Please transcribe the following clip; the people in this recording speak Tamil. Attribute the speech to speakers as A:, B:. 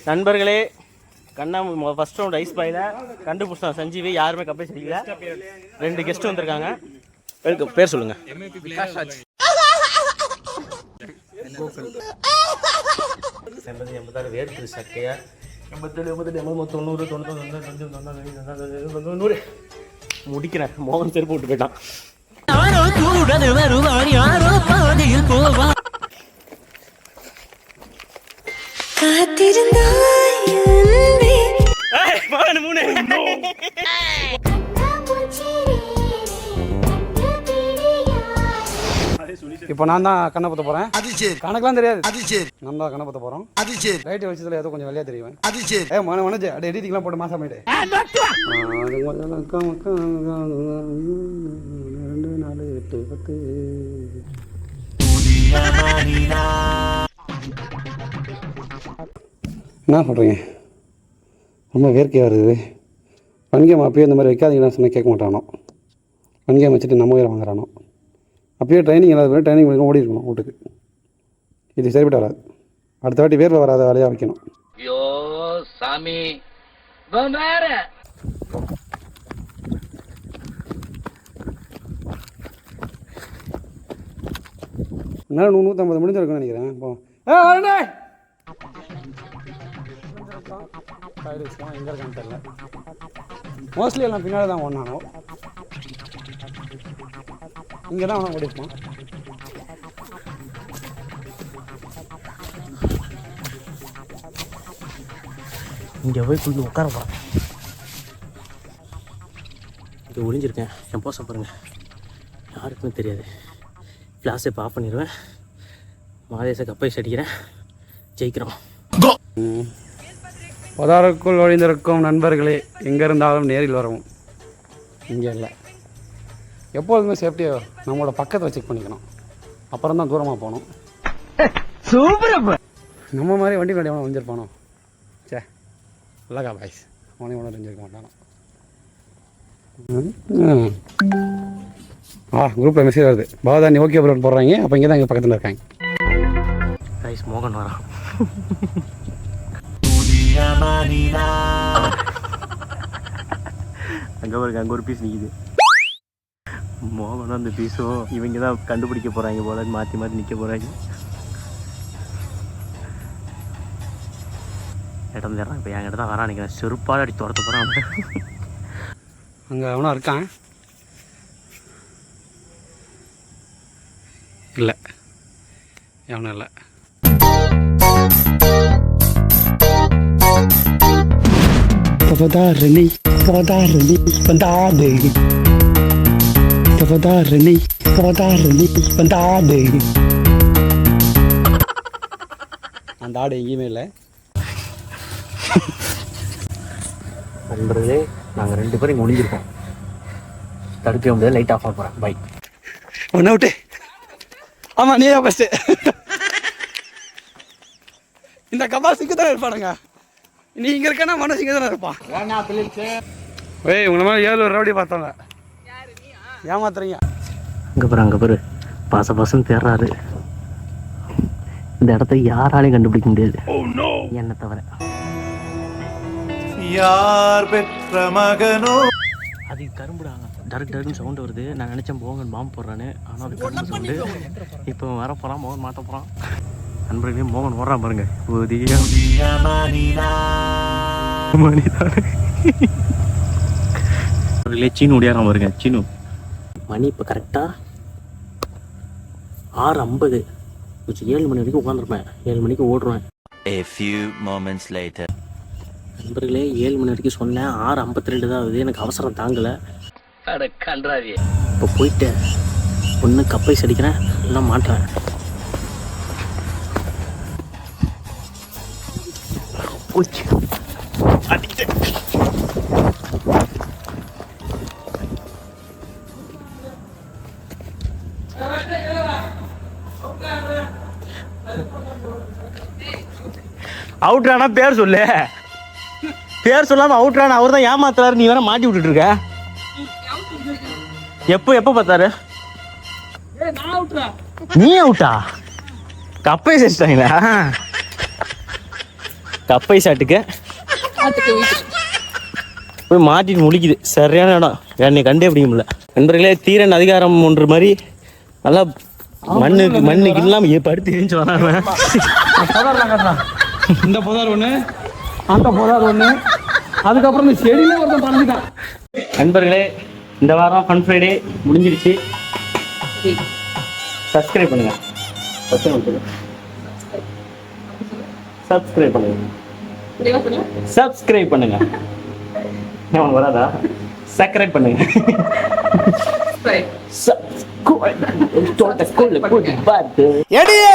A: நண்பர்களே, கண்ணா ஃபர்ஸ்ட் ரவுண்ட் ஐஸ் பாயில் கண்டுபிடிச்சான் சஞ்சீவி. யாருமே கப்பை சரியில்லை. 2 கெஸ்ட் வந்திருக்காங்க. பேர் சொல்லுங்க. வேர்க்கு சக்கையா 87 முடிக்கிறேன். மோகன் செருப்பு விட்டு போயிட்டான்.
B: இப்போ நான் தான் கண்ணை பத்த போறேன். கணக்கெல்லாம் தெரியாது. நம்ம தான் கண்ணை பத்த போறோம். லைட் வச்சதுல ஏதோ கொஞ்சம் வெளியே தெரியும். மனோஜ் அட எடிட்டிங்லாம் போட்டு மாசம் ஆயிடு. 2 4 8 10 என்ன பண்ணுறீங்க? ரொம்ப வேர்க்கையாக வருது. பன்கேம் அப்பயே இந்த மாதிரி வைக்காதீங்கன்னு சொன்னால் கேட்க மாட்டானோ. பன்கேம் வச்சுட்டு நம்ம உயிரை வாங்குறானோ. அப்பயே ட்ரைனிங் இல்லாத ட்ரைனிங் பண்ணி ஓடி இருக்கணும் வீட்டுக்கு. இது சரிப்பட்டு வராது. அடுத்த வாட்டி வேர்வை வராத வேலையாக வைக்கணும்.
C: ஐயோ சாமி,
B: என்ன 150 முடிஞ்சிருக்குன்னு நினைக்கிறேன். இப்போ எங்கே இருக்கான்னு தெரியல. மோஸ்ட்லி எல்லாம் பின்னாடி தான் ஓடினானோ. இங்கே தான் அவனை ஓடிப்பான்.
A: இங்கே போய் கொஞ்சம் உட்கார போகிறேன். இங்கே ஒளிஞ்சிருக்கேன். என் போச பாருங்கள், யாருக்குமே தெரியாது. ஃப்ளாஷை இப்போ ஆஃப் பண்ணிடுவேன். மாதேச கப்பை அடிக்கிறேன். ஜெயிக்கிறோம்.
B: பதாருக்குள் ஒழிந்திருக்கும் நண்பர்களே, எங்கே இருந்தாலும் நேரில் வரவும். இங்கே இல்லை. எப்போதுமே சேஃப்டியாக நம்மளோட பக்கத்தில் செக் பண்ணிக்கணும். அப்புறம் தான் தூரமாக போகணும். நம்ம மாதிரி வண்டி கட்டி எவனை ஒழிஞ்சிருப்பானோ? சே இல்லைக்கா பாய்ஸ், அவனே ஒன்றும் தெரிஞ்சிருக்க மாட்டானோ. குரூப்பில் மெசேஜ் வருது. பாதா நீ ஓகே அப்லோட் போடுறாங்க. அப்போ இங்கே தான் எங்கள் பக்கத்தில் இருக்காங்க.
A: பாய்ஸ் மோகன் வரான். அங்கே ஒரு பீஸ் நிற்கிது. மோகனும் அந்த பீஸும் இவங்க தான் கண்டுபிடிக்க போகிறாங்க போல. மாற்றி மாற்றி நிற்க போகிறாங்க. இடம் தர்றான். இப்போ என்கிட்ட தான் வரான் நினைக்கிறேன். செருப்பால் அடி துரத்த போகிறான்.
B: அங்கே அவனா இருக்கான். இல்லை எவனும் இல்லை. Podarni pandade. Podarni pandade. அந்த ஆடு எங்கேயுமே இல்லை.
A: நண்பர்களே, நாங்கள் 2 பேரும் இங்கே ஒழிஞ்சிருக்கோம். தடுக்க முடியாது. லைட் ஆஃப் ஆக போகிறேன். பை.
B: ஒன்று விட்டு. ஆமாம், நீ தான் ஃபஸ்ட்டு. இந்த கபாசிக்கு தான் இருப்பானுங்க. நீ இங்கே இருக்கனா மனசு இங்கே தானே இருப்பான். ஏய், உங்களை மேலே 7 ரவுடி பார்த்தாங்க. ஏமாத்துறீங்க.
A: அங்கே பாரு பாசம் தேர்றாரு. இந்த இடத்த யாராலையும் கண்டுபிடிக்க முடியாது என்ன தவிர.
D: யார் பெற்ற மகனோ
A: அது கரும்புடாங்க. டருன்னு சவுண்டு வருது. நான் நினச்சேன் மோகன் பாம்பு போடுறான்னு. ஆனால் அது கரும்பு சவுண்டு. இப்போ வர போகிறான். மோகன் மாற்ற போகிறான். நண்பர்களே, மோகன் ஓடுறான் பாருங்க. சீனு ஓடியாரான் பாருங்க. சீனு மணி இப்போ கரெக்டாக 6:50. 7 மணி வரைக்கும் உட்காந்துருப்பேன். 7 மணிக்கு ஓடுவேன்.
D: A few moments later.
A: நண்பர்களே, 7 மணி வரைக்கும் சொன்னேன். 6:52 தான் ஆகுது. எனக்கு அவசரம் தாங்கலை. இப்போ போயிட்டேன். ஒன்று கப்பை அடிக்கிறேன், இல்லை மாட்டுறேன். போச்சு அடிக்கிட்டேன். அவுட்ரானா பேர் சொல்லு. பேர் சொல்லாம அவுட்ரான அவர் தான் ஏமாத்துறாரு. நீ வேற மாட்டி விட்டுட்டு இருக்க. எப்போ பார்த்தாரு? நீ அவுட்டா? கப்பை செஞ்சிட்டாங்களா? கப்பை சாட்டுக்கு போய் மாட்டிட்டு முழிக்குது. சரியான இடம், என்னை கண்டே பிடிக்க முடியல. நண்பர்களே, தீரன் அதிகாரம் ஒன்று மாதிரி நல்லா மண்ணுக்கு இல்லாமல் படுத்து எழுந்து வராங்க.
B: இந்த புதார் ஒன்று, அந்த புதார் ஒன்று, அதுக்கப்புறம் இந்த செடியிலே ஒருத்தன் பறந்துட்டான்.
A: நண்பர்களே, இந்த வாரம் ஃபன் ஃப்ரைடே முடிஞ்சிருச்சு. சப்ஸ்கிரைப் பண்ணுங்க. சப்ஸ்கிரைப் பண்ணுங்க. சப்ஸ்கிரைப் பண்ணுங்க. உனக்கு வராதா? சப்ஸ்கிரைப் பண்ணுங்க.
D: எடியே